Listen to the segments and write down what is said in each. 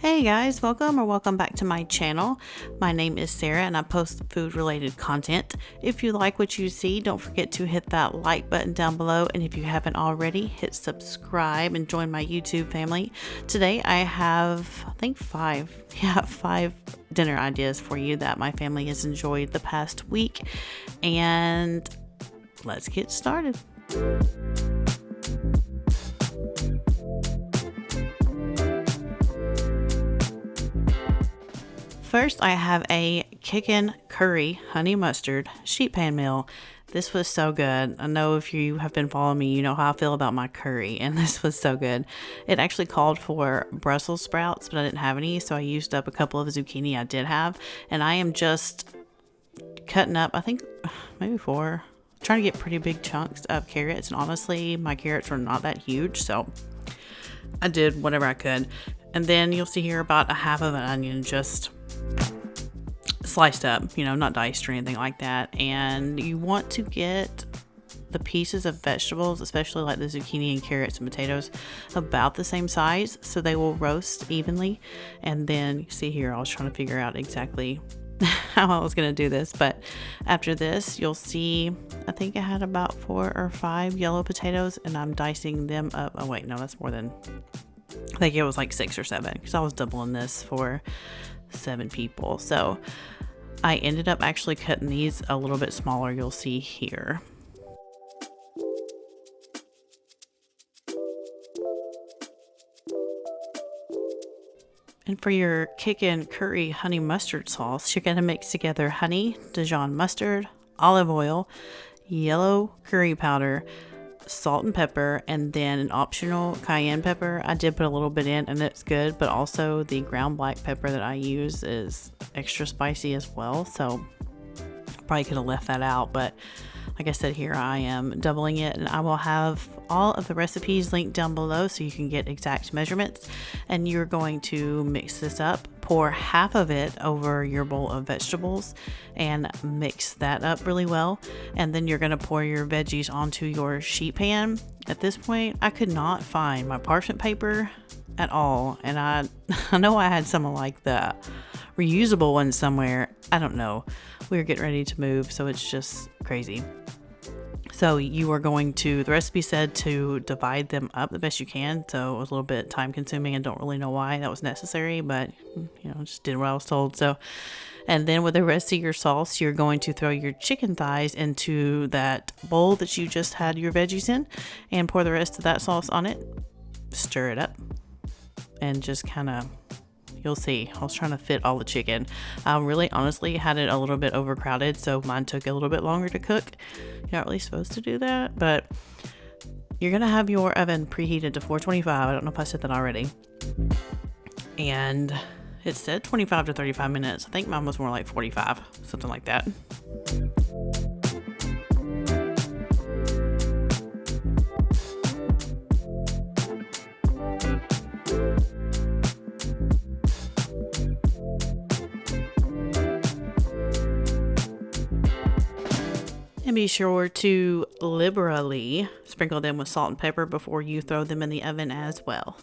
Hey guys, welcome back to my channel. My name is Sarah and I post food related content. If you like what you see, don't forget to hit that like button down below, and if you haven't already, hit subscribe and join my YouTube family. Today I have, I think five dinner ideas for you that my family has enjoyed the past week, and let's get started. First, I have a Kickin curry honey mustard sheet pan meal. This was so good. I know if you have been following me, you know how I feel about my curry, and this was so good. It actually called for Brussels sprouts, but I didn't have any, so I used up a couple of zucchini I did have, and I am just cutting up, I think maybe four, trying to get pretty big chunks of carrots, and honestly, my carrots were not that huge, so I did whatever I could. And then you'll see here about a half of an onion just sliced up, not diced or anything like that. And you want to get the pieces of vegetables, especially like the zucchini and carrots and potatoes, about the same size so they will roast evenly. And then you see here, I was trying to figure out exactly how I was going to do this, but after this you'll see I think I had about 4 or 5 yellow potatoes, and I'm dicing them up. Oh wait, no, that's more than, I think it was like 6 or 7 because I was doubling this for 7 people. So I ended up actually cutting these a little bit smaller, you'll see here. And for your Kickin curry honey mustard sauce, you're going to mix together honey, Dijon mustard, olive oil, yellow curry powder, salt and pepper, and then an optional cayenne pepper. I did put a little bit in and it's good, but also the ground black pepper that I use is extra spicy as well, so probably could have left that out, but like I said, here I am doubling it, and I will have all of the recipes linked down below so you can get exact measurements. And you're going to mix this up, pour half of it over your bowl of vegetables and mix that up really well. And then you're going to pour your veggies onto your sheet pan. At this point, I could not find my parchment paper at all, and I know I had some of like the reusable ones somewhere. I don't know. We were getting ready to move, so it's just crazy. So you are going to, the recipe said to divide them up the best you can, so it was a little bit time consuming and don't really know why that was necessary, but just did what I was told. So, and then with the rest of your sauce, you're going to throw your chicken thighs into that bowl that you just had your veggies in and pour the rest of that sauce on it. Stir it up and just kind of, you'll see, I was trying to fit all the chicken. I really honestly had it a little bit overcrowded, so mine took a little bit longer to cook. You're not really supposed to do that, but you're gonna have your oven preheated to 425. I don't know if I said that already. And it said 25 to 35 minutes. I think mine was more like 45, something like that. And be sure to liberally sprinkle them with salt and pepper before you throw them in the oven as well.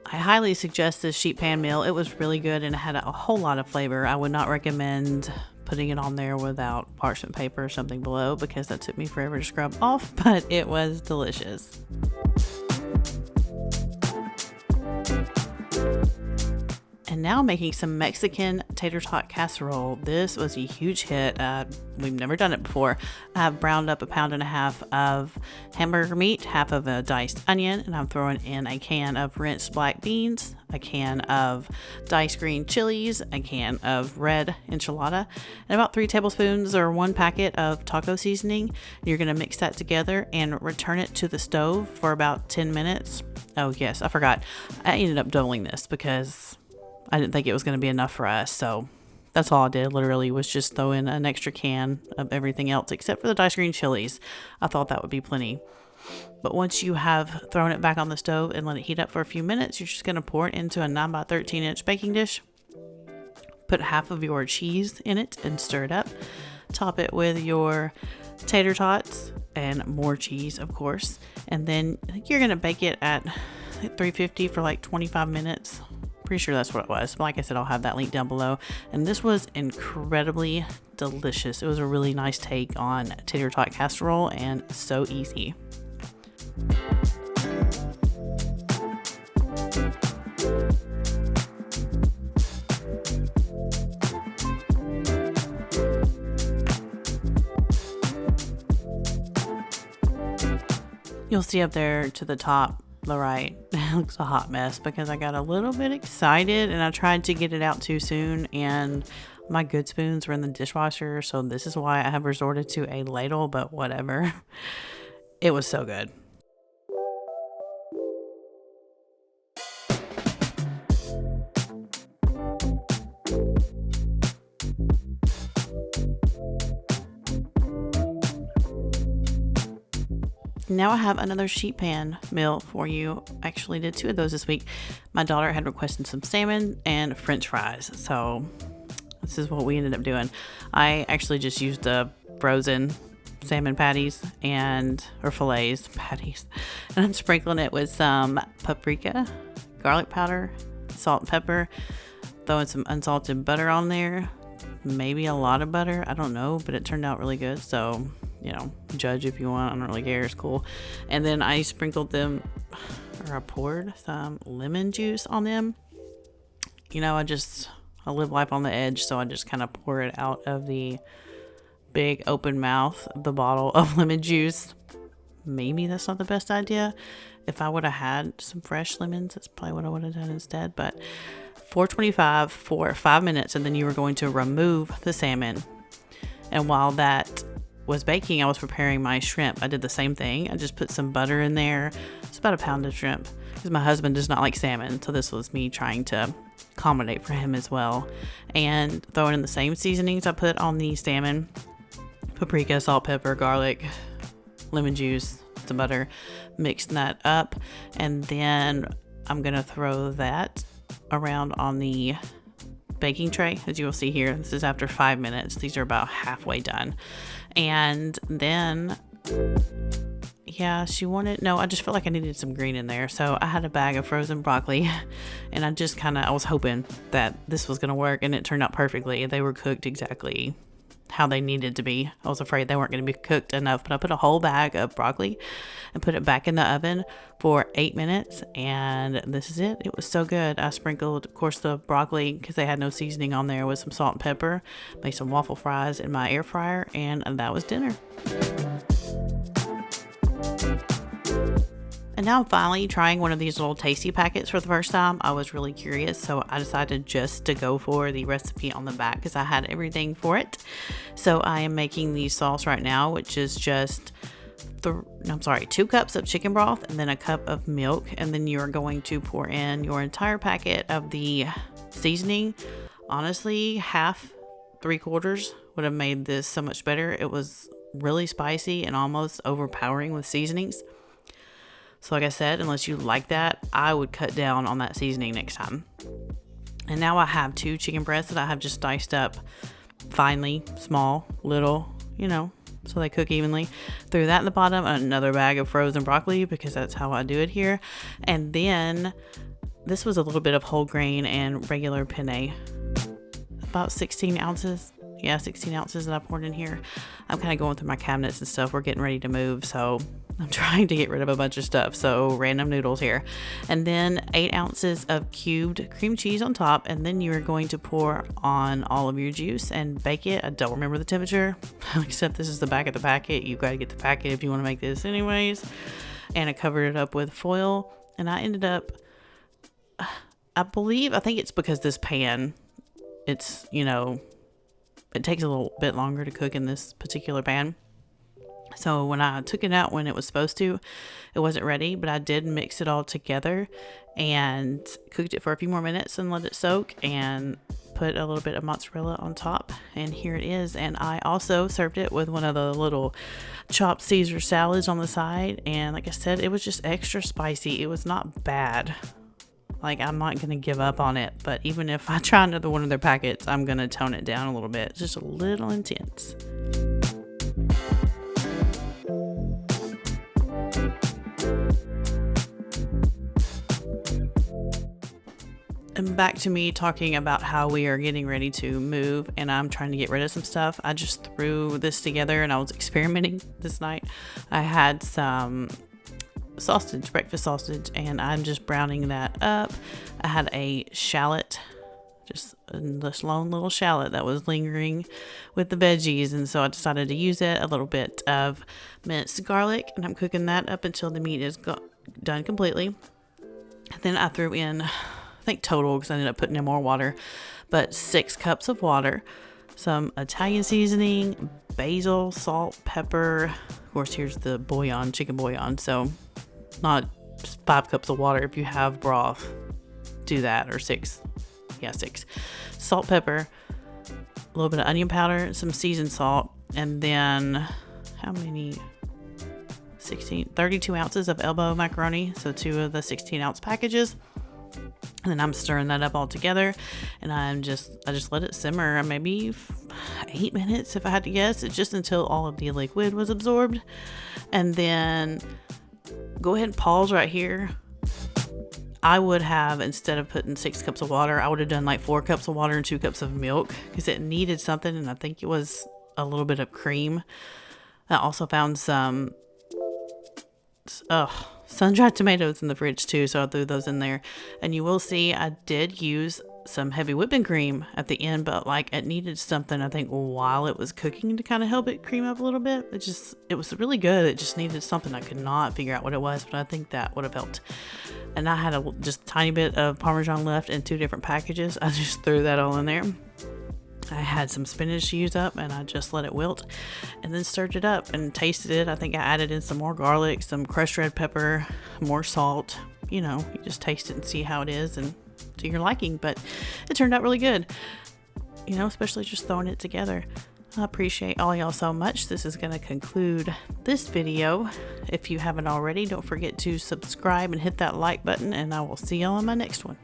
I highly suggest this sheet pan meal. It was really good and it had a whole lot of flavor. I would not recommend putting it on there without parchment paper or something below because that took me forever to scrub off, but it was delicious. And now making some Mexican tater tot casserole. This was a huge hit. We've never done it before. I've browned up 1.5 pounds of hamburger meat, half of a diced onion, and I'm throwing in a can of rinsed black beans, a can of diced green chilies, a can of red enchilada, and about 3 tablespoons or 1 packet of taco seasoning. You're going to mix that together and return it to the stove for about 10 minutes. Oh yes, I forgot. I ended up doubling this because I didn't think it was going to be enough for us, so that's all I did literally was just throw in an extra can of everything else except for the diced green chilies. I thought that would be plenty. But once you have thrown it back on the stove and let it heat up for a few minutes, you're just going to pour it into a 9 by 13 inch baking dish. Put half of your cheese in it and stir it up. Top it with your tater tots and more cheese, of course. And then I think you're going to bake it at 350 for like 25 minutes. Pretty sure that's what it was. But like I said, I'll have that link down below. And this was incredibly delicious. It was a really nice take on tater tot casserole and so easy. You'll see up there to the top, the right, it looks a hot mess because I got a little bit excited and I tried to get it out too soon and my good spoons were in the dishwasher. So this is why I have resorted to a ladle, but whatever. It was so good. Now I have another sheet pan meal for you. I actually did 2 of those this week. My daughter had requested some salmon and french fries. So this is what we ended up doing. I actually just used the frozen salmon patties or fillets patties. And I'm sprinkling it with some paprika, garlic powder, salt and pepper, throwing some unsalted butter on there. Maybe a lot of butter. I don't know, but it turned out really good. So judge if you want. I don't really care. It's cool. And then I sprinkled them, or I poured some lemon juice on them. I live life on the edge, so I just kind of pour it out of the big open mouth of the bottle of lemon juice. Maybe that's not the best idea. If I would have had some fresh lemons, that's probably what I would have done instead. But 425 for 5 minutes, and then you were going to remove the salmon. And while that was baking, I was preparing my shrimp. I did the same thing. I just put some butter in there. It's about a pound of shrimp because my husband does not like salmon. So this was me trying to accommodate for him as well. And throwing in the same seasonings I put on the salmon: paprika, salt, pepper, garlic, lemon juice, some butter, mixing that up. And then I'm going to throw that around on the baking tray. As you will see here, this is after 5 minutes. These are about halfway done. And then, I just felt like I needed some green in there. So I had a bag of frozen broccoli and I was hoping that this was going to work, and it turned out perfectly. They were cooked exactly how they needed to be. I was afraid they weren't going to be cooked enough, but I put a whole bag of broccoli and put it back in the oven for 8 minutes, and this is it. It was so good. I sprinkled, of course, the broccoli, because they had no seasoning on there, with some salt and pepper, made some waffle fries in my air fryer, and that was dinner. And now I'm finally trying one of these little tasty packets for the first time. I was really curious, so I decided just to go for the recipe on the back because I had everything for it. So I am making the sauce right now, which is just 2 cups of chicken broth and then a cup of milk. And then you're going to pour in your entire packet of the seasoning. Honestly, half, 3/4 would have made this so much better. It was really spicy and almost overpowering with seasonings. So like I said, unless you like that, I would cut down on that seasoning next time. And now I have 2 chicken breasts that I have just diced up finely, small, little, so they cook evenly. Threw that in the bottom, another bag of frozen broccoli because that's how I do it here. And then this was a little bit of whole grain and regular penne. About 16 ounces. Yeah, 16 ounces that I poured in here. I'm kind of going through my cabinets and stuff. We're getting ready to move, so I'm trying to get rid of a bunch of stuff. So random noodles here. And then 8 ounces of cubed cream cheese on top. And then you're going to pour on all of your juice and bake it. I don't remember the temperature, except this is the back of the packet. You've got to get the packet if you want to make this anyways. And I covered it up with foil. And I ended up, I think it's because this pan, it's, it takes a little bit longer to cook in this particular pan. So when I took it out when it was supposed to, it wasn't ready, but I did mix it all together and cooked it for a few more minutes and let it soak and put a little bit of mozzarella on top. And here it is. And I also served it with one of the little chopped Caesar salads on the side. And like I said, it was just extra spicy. It was not bad. Like, I'm not going to give up on it, but even if I try another one of their packets, I'm going to tone it down a little bit. It's just a little intense. And back to me talking about how we are getting ready to move, and I'm trying to get rid of some stuff. I just threw this together and I was experimenting this night. I had some sausage, breakfast sausage, and I'm just browning that up. I had a shallot, just this lone little shallot that was lingering with the veggies, and so I decided to use it. A little bit of minced garlic, and I'm cooking that up until the meat is done completely. And then I threw in, I think total, because I ended up putting in more water, but 6 cups of water, some Italian seasoning, basil, salt, pepper. Of course, here's the bouillon, chicken bouillon. So not 5 cups of water. If you have broth, do that, or 6. Yeah, 6. Salt, pepper, a little bit of onion powder, some seasoned salt, and then how many? 32 ounces of elbow macaroni. So 2 of the 16-ounce packages. And then I'm stirring that up all together, and I just let it simmer maybe 8 minutes if I had to guess. It's just until all of the liquid was absorbed. And then go ahead and pause right here. I would have, instead of putting 6 cups of water, I would have done like 4 cups of water and 2 cups of milk, because it needed something, and I think it was a little bit of cream. I also found some sun-dried tomatoes in the fridge too, so I threw those in there. And you will see I did use some heavy whipping cream at the end, but like it needed something, I think, while it was cooking to kind of help it cream up a little bit. It was really good. It just needed something. I could not figure out what it was, but I think that would have helped. And I had just a tiny bit of Parmesan left in 2 different packages. I just threw that all in there. I had some spinach to use up, and I just let it wilt and then stirred it up and tasted it. I think I added in some more garlic, some crushed red pepper, more salt. You know, you just taste it and see how it is and to your liking, but it turned out really good, you know, especially just throwing it together. I appreciate all y'all so much. This is going to conclude this video. If you haven't already, don't forget to subscribe and hit that like button, and I will see y'all on my next one.